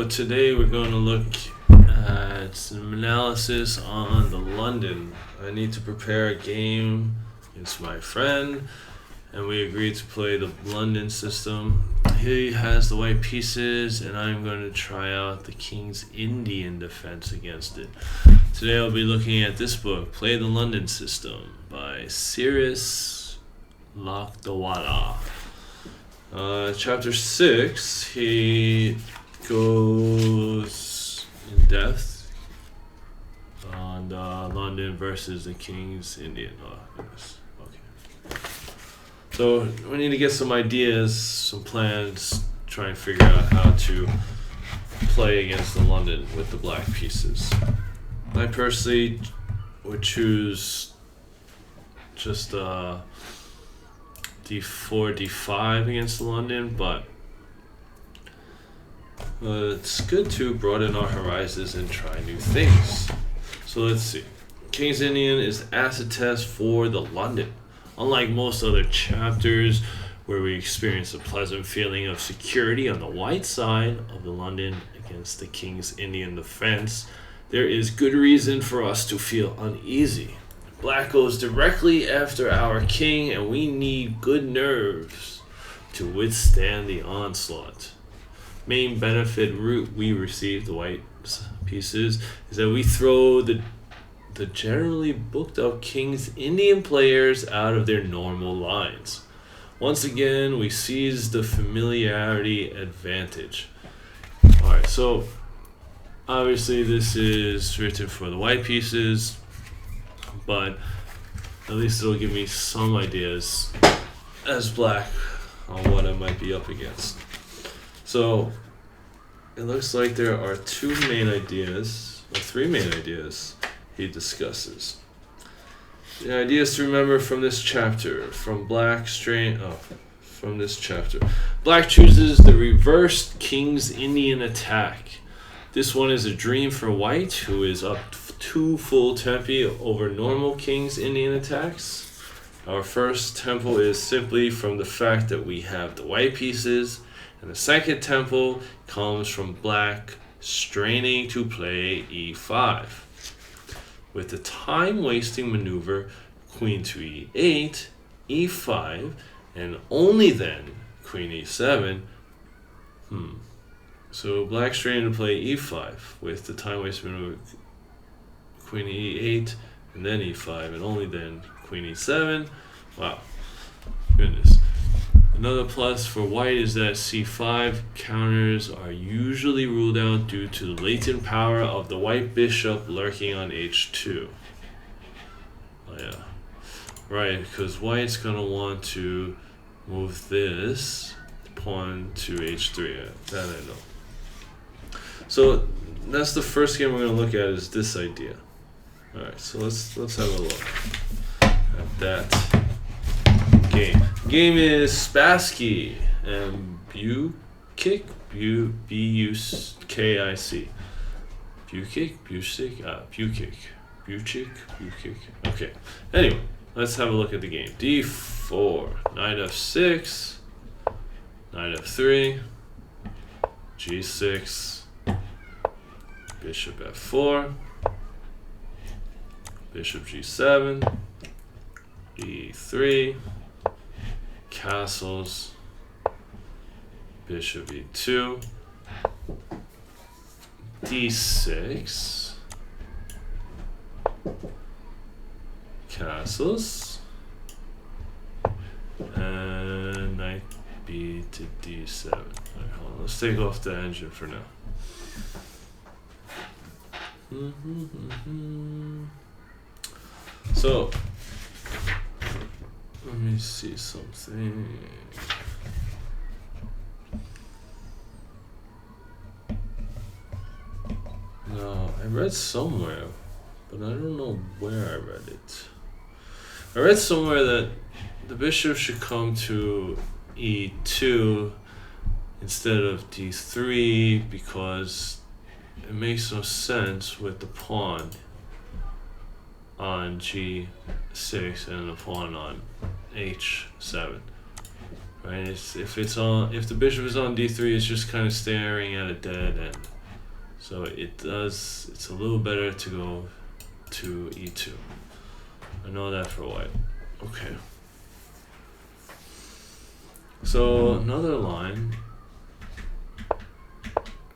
So today we're going to look at some analysis on the London. I need to prepare a game against my friend, and we agreed to play the London system. He has the white pieces, and I'm going to try out the King's Indian defense against it. Today I'll be looking at this book, Play the London System, by Cyrus Lakdawala. Chapter 6, he goes in depth on London versus the King's Indian. Oh, goodness. Okay. So we need to get some ideas, some plans, try and figure out how to play against the London with the black pieces. I personally would choose just d4, d5 against the London, but it's good to broaden our horizons and try new things. So let's see. King's Indian is the acid test for the London. Unlike most other chapters where we experience a pleasant feeling of security on the white side of the London against the King's Indian defense, there is good reason for us to feel uneasy. Black goes directly after our king, and we need good nerves to withstand the onslaught. Main benefit route we receive, the white pieces, is that we throw the generally booked up King's Indian players out of their normal lines. Once again, we seize the familiarity advantage. Alright, so obviously this is written for the white pieces, but at least it'll give me some ideas as black on what I might be up against. So it looks like there are three main ideas he discusses. The ideas to remember from this chapter, from this chapter. Black chooses the reversed King's Indian attack. This one is a dream for white, who is up 2 full tempi over normal King's Indian attacks. Our first tempo is simply from the fact that we have the white pieces, and the second tempo comes from black straining to play e5. With the time-wasting maneuver queen to e8, e5, and only then queen e7. So black straining to play e5 with the time-wasting maneuver queen e8, and then e5, and only then queen e7. Wow, goodness. Another plus for white is that c5 counters are usually ruled out due to the latent power of the white bishop lurking on h2. Oh yeah, right, because white's going to want to move this pawn to h3. That I know. So that's the first game we're going to look at, is this idea. Alright, so let's have a look at that game. Game is Spassky and Bukic, B-U-K-I-C. Bukic. Okay. Anyway, let's have a look at the game. D4, knight f6, knight f3, g6, bishop f4, bishop g7, e3, castles, bishop e2, d6, castles, and knight b to d7. Alright, hold on. Let's take off the engine for now. So let me see something. No, I read somewhere, but I don't know where I read it. I read somewhere that the bishop should come to e2 instead of d3 because it makes no sense with the pawn on g6 and the pawn on h7. right? If the bishop is on d3, it's just kind of staring at a dead end. So it's a little better to go to e2. I know that for white. Okay. So another line,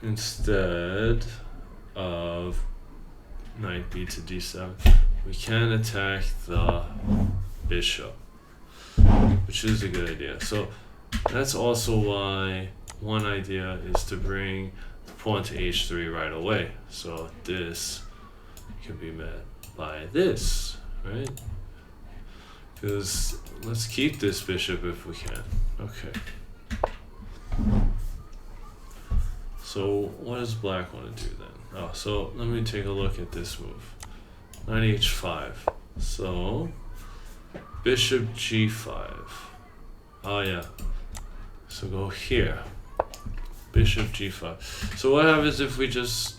instead of knight b to d7, we can attack the bishop, which is a good idea. So that's also why one idea is to bring the pawn to h3 right away. So this can be met by this, right? Because let's keep this bishop if we can. Okay. So what does black want to do then? Oh, so let me take a look at this move. Knight h5. So bishop g5. Oh yeah. So go here. Bishop g5. So what happens if we just...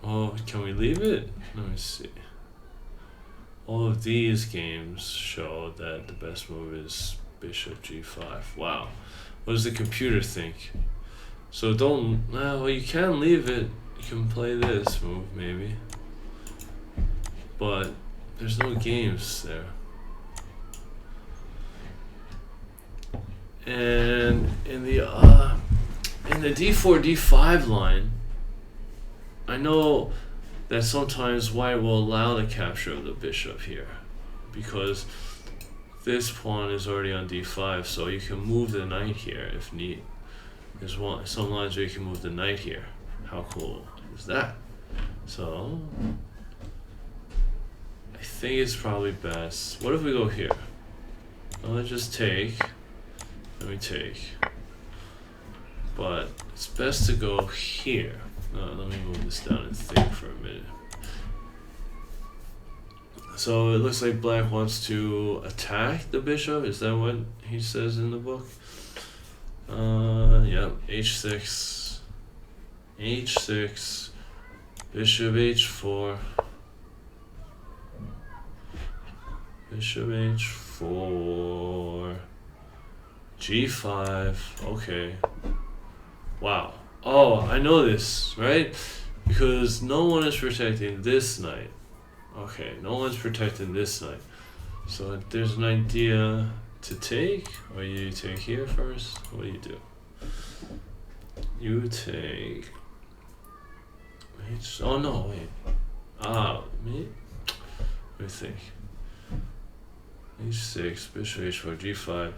Oh, can we leave it? Let me see. All of these games show that the best move is bishop g5. Wow. What does the computer think? So don't... well, you can leave it. You can play this move, maybe. But there's no games there. And in the d4, d5 line, I know that sometimes white will allow the capture of the bishop here, because this pawn is already on d5, so you can move the knight here if need. There's some lines where you can move the knight here. How cool is that? So I think it's probably best. What if we go here? Well, let's just take. Let me take. But it's best to go here. Let me move this down and think for a minute. So it looks like black wants to attack the bishop. Is that what he says in the book? Yeah, h6, h6, bishop h4, bishop h4, g5. Okay. Wow. Oh, I know this, right? Because no one is protecting this knight. Okay, no one's protecting this knight. So there's an idea to take, or you take here first. What do you do? You take... Oh no, wait. Me? Let me think. h6, bishop h4, g5,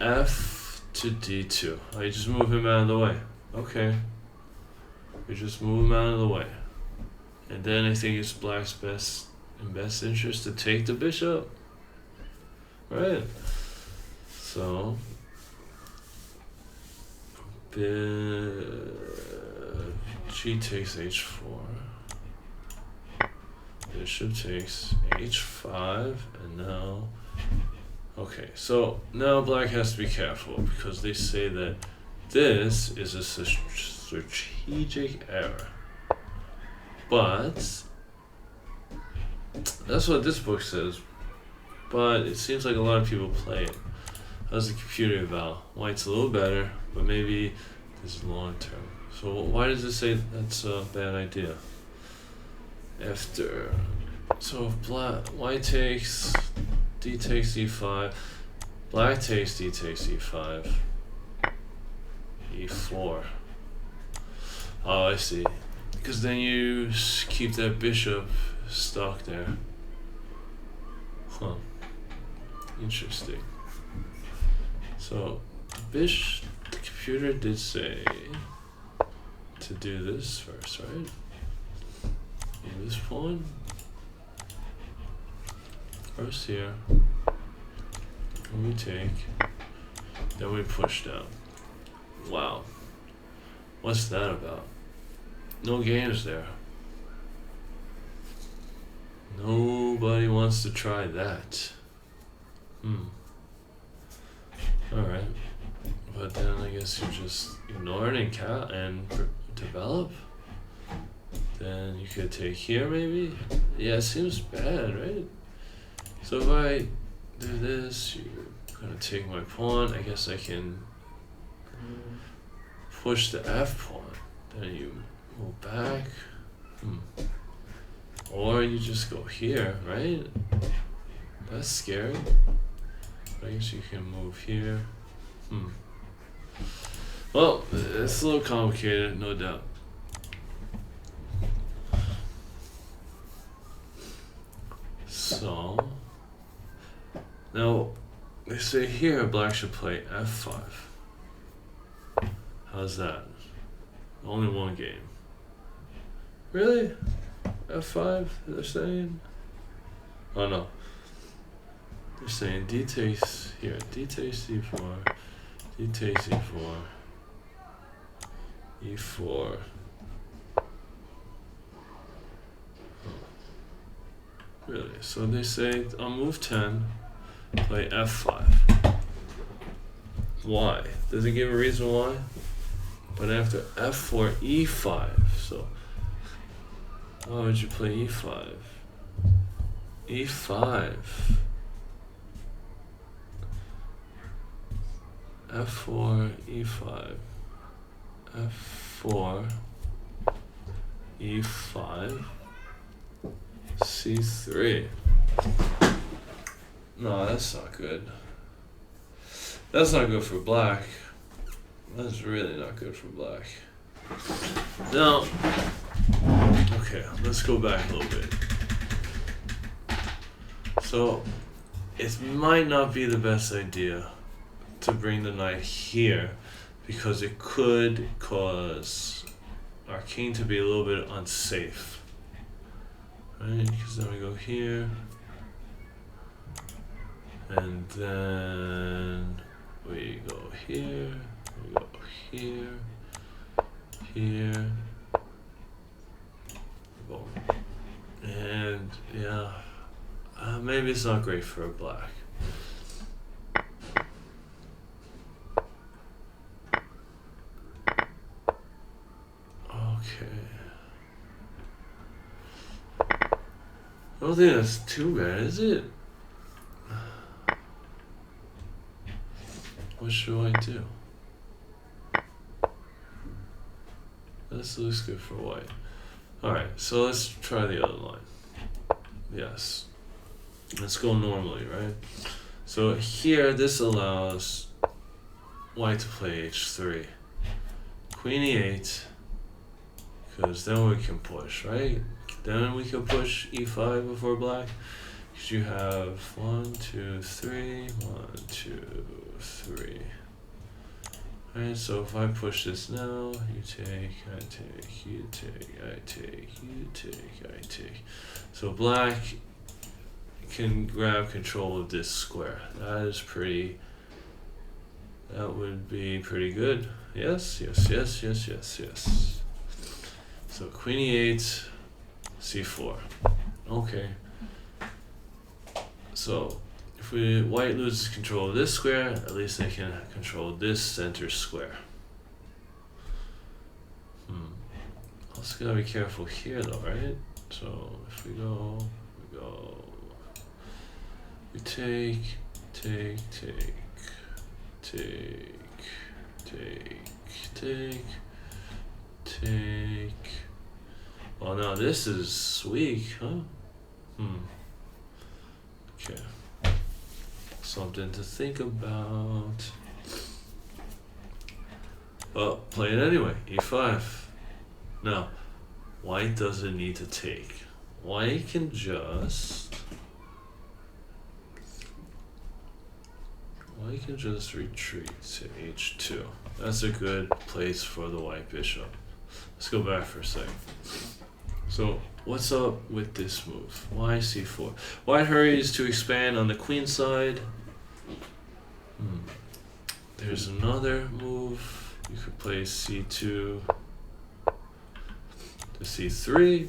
f to d2. Oh, you just move him out of the way. Okay. You just move him out of the way. And then I think it's black's best interest to take the bishop. Right. So g takes h4. Bishop takes h5, and now... Okay, so now black has to be careful, because they say that this is a strategic error. But that's what this book says. But it seems like a lot of people play it. How's the computer eval? White's a little better, but maybe this is long term. So why does it say that's a bad idea? After, so if white takes, d takes e5, black takes, d takes e5, e4. Oh, I see. Because then you keep that bishop stuck there. Huh. Interesting. So the computer did say to do this first, right? Move this pawn. First here. Then we take. Then we push down. Wow. What's that about? No games there. Nobody wants to try that. Alright. But then I guess you just ignore it and develop. Then you could take here maybe? Yeah, it seems bad, right? So if I do this, you I'm gonna take my pawn. I guess I can push the f pawn. Then you move back. Or you just go here, right? That's scary. I guess you can move here. Well, it's a little complicated, no doubt. So now they say here black should play f5. How's that? Only one game. Really? f5 they're saying? Oh no. They're saying d takes here, d takes c4, d takes e4, e4. Really? So they say on move 10, play f5. Why? Does it give a reason why? But after f4, e5. So why would you play e5? e5. f4, e5. f4, e5. c3. No, that's not good. That's not good for black. That's really not good for black. Now, okay, let's go back a little bit. So, it might not be the best idea to bring the knight here because it could cause our king to be a little bit unsafe. Right? Because then we go here. And then we go here. We go here. Here. Boom. And yeah. Maybe it's not great for black. Okay. I don't think that's too bad, is it? What should I do? This looks good for white. Alright, so let's try the other line. Yes. Let's go normally, right? So here, this allows white to play h3. Queen e8. Because then we can push, right? Then we can push e5 before black. Because you have 1, 2, 3, 1, 2, 3. Alright, so if I push this now, you take, I take, you take, I take, you take, I take. So black can grab control of this square. That is pretty, that would be pretty good. Yes, yes, yes, yes, yes, yes. So queen e8, c4. Okay. So if white loses control of this square, at least they can control this center square. Also gotta be careful here though, right? So if we go, we take, take, take, take, take, take, take. Well, now this is weak, huh? Okay. Something to think about. Oh, play it anyway. e5. Now, white doesn't need to take. White can just retreat to h2. That's a good place for the white bishop. Let's go back for a second. So what's up with this move? Why c4? White hurries to expand on the queen side. There's another move. You could play c2 to c3,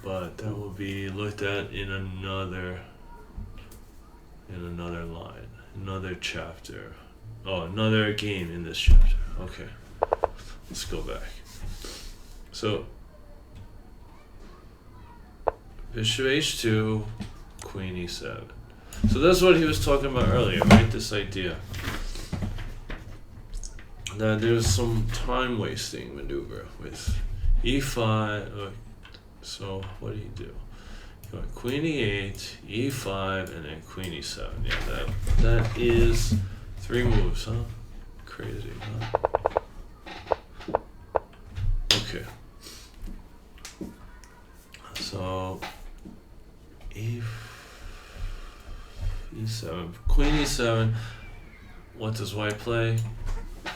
but that will be looked at in another line, another chapter. Oh, another game in this chapter. Okay, let's go back. So bishop h2, queen e7. So that's what he was talking about earlier, right? This idea that there's some time wasting maneuver with e5. So what do? You go queen e8, e5, and then queen e7. Yeah, that is 3 moves, huh? Crazy, huh? Okay. So e7, queen e7. What does white play?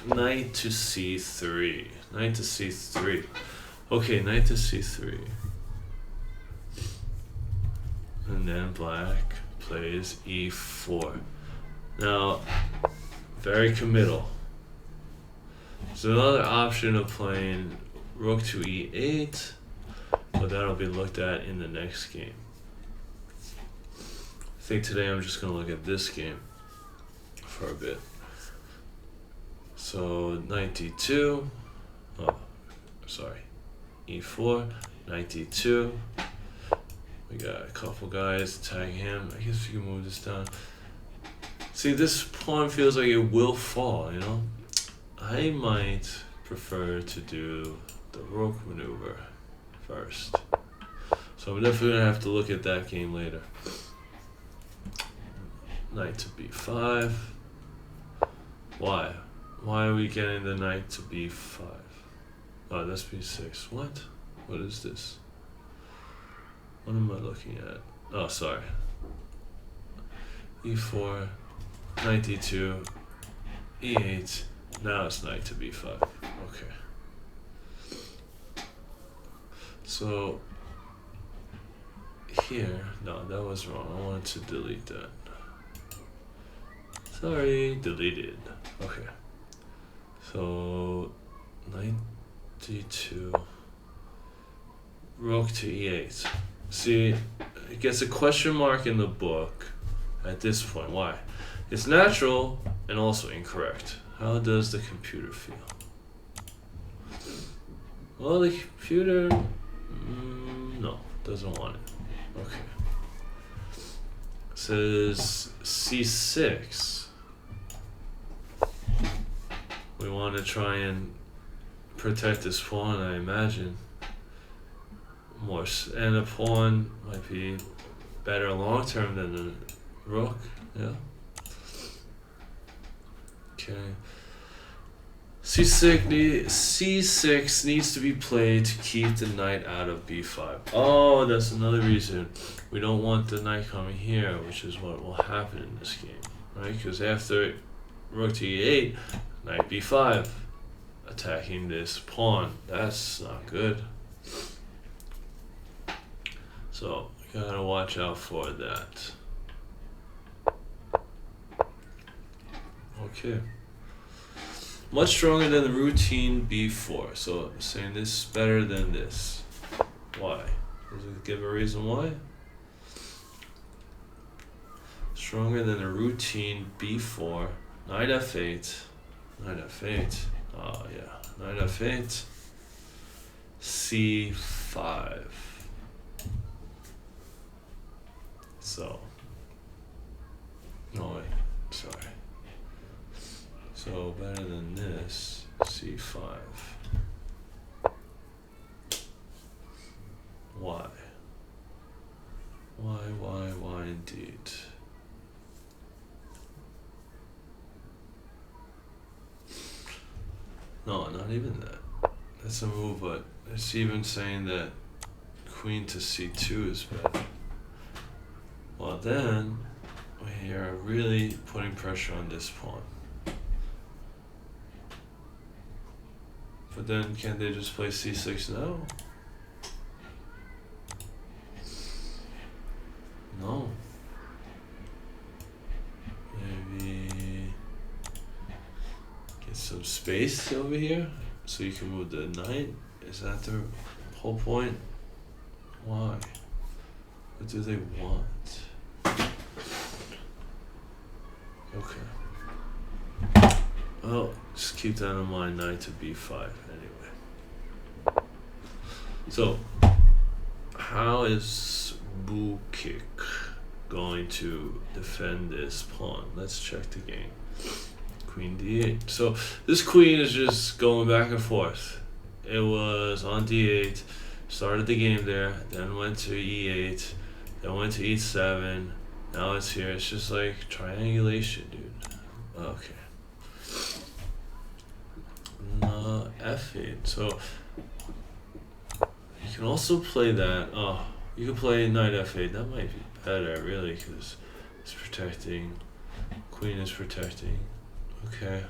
Knight to c3. Knight to c3. Okay, knight to c3. And then black plays e4. Now, very committal. There's another option of playing rook to e8, but that'll be looked at in the next game. I think today I'm just going to look at this game for a bit. So knight d2, e4, knight d2. We got a couple guys attacking him. I guess we can move this down. See, this pawn feels like it will fall, you know? I might prefer to do the rook maneuver first. So I'm definitely gonna have to look at that game later. Knight to b5. Why? Why are we getting the knight to b5? Oh, that's b6. What? What is this? What am I looking at? Oh, sorry. e4, knight d2, e8. Now it's knight to b5. Okay. So here, no, that was wrong. I wanted to delete that. Sorry, deleted. Okay. So knight d2, rook to e8. See, it gets a question mark in the book at this point. Why? It's natural and also incorrect. How does the computer feel? Well, the computer, no, doesn't want it. Okay. It says c6. We want to try and protect this pawn, I imagine. More, and a pawn might be better long term than the rook. Yeah. Okay. C6 needs to be played to keep the knight out of b5. Oh, that's another reason we don't want the knight coming here, which is what will happen in this game, right? Because after rook to e8, knight b5, attacking this pawn. That's not good. So you gotta watch out for that. Okay. Much stronger than the routine b4. So I'm saying this is better than this. Why? Does it give a reason why? Stronger than the routine b4. Knight f8. Knight f8. Oh yeah. Knight f8. c5. So. No wait. Sorry. So better than this, c5. Why? Why indeed? No, not even that. That's a move, but it's even saying that queen to c2 is better. Well then, we are really putting pressure on this pawn. But then, can't they just play c6 now? No. Maybe get some space over here so you can move the knight. Is that the whole point? Why? What do they want? Okay. Well, just keep that in mind, knight to b5 anyway. So, how is Bukik going to defend this pawn. Let's check the game. Queen d8. So this queen is just going back and forth. It was on d8, started the game there, then went to e8, then went to e7, now it's here. It's just like triangulation, dude. Okay. F8. So you can also play that. Oh, you can play knight f8. That might be better, really, because it's protecting. Queen is protecting. Okay.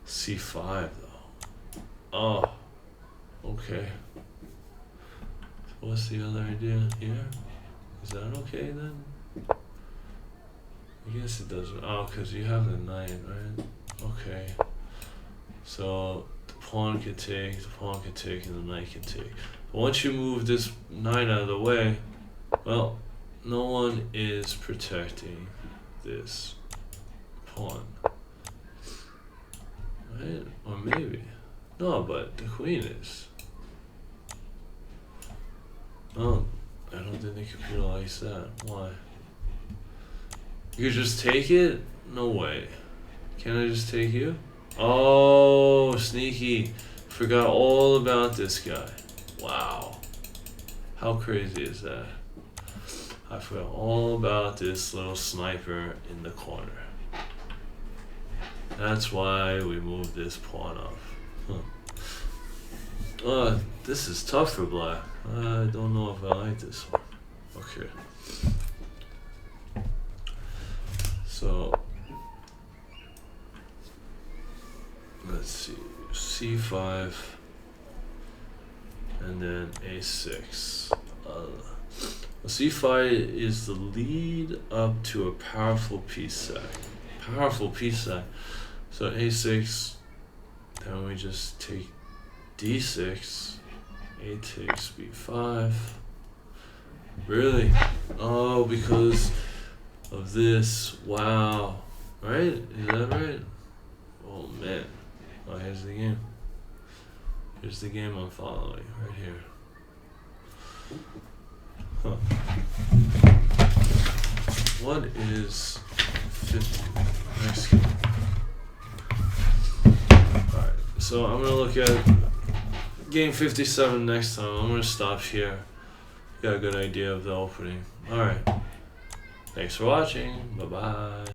c5 though. Oh. Okay. So what's the other idea here? Is that okay then? I guess it doesn't. Oh, because you have the knight, right? Okay. So the pawn can take, and the knight can take. But once you move this knight out of the way, well, no one is protecting this pawn. Right? Or maybe. No, but the queen is. Oh, I don't think the computer likes that. Why? You could just take it? No way. Can I just take you? Oh, sneaky. Forgot all about this guy. Wow. How crazy is that? I forgot all about this little sniper in the corner. That's why we moved this pawn off. Huh. This is tough for black. I don't know if I like this one. Okay. So let's see, c5 and then a6. c5 is the lead up to a powerful piece sack. So a6, then we just take d6, a takes b5. Really? Oh, because of this. Wow. Right? Is that right? Oh man. Oh, here's the game. Here's the game I'm following right here. Huh. What is 50? Next game. Alright, so I'm gonna look at game 57 next time. I'm gonna stop here. Got a good idea of the opening. Alright. Thanks for watching. Bye bye.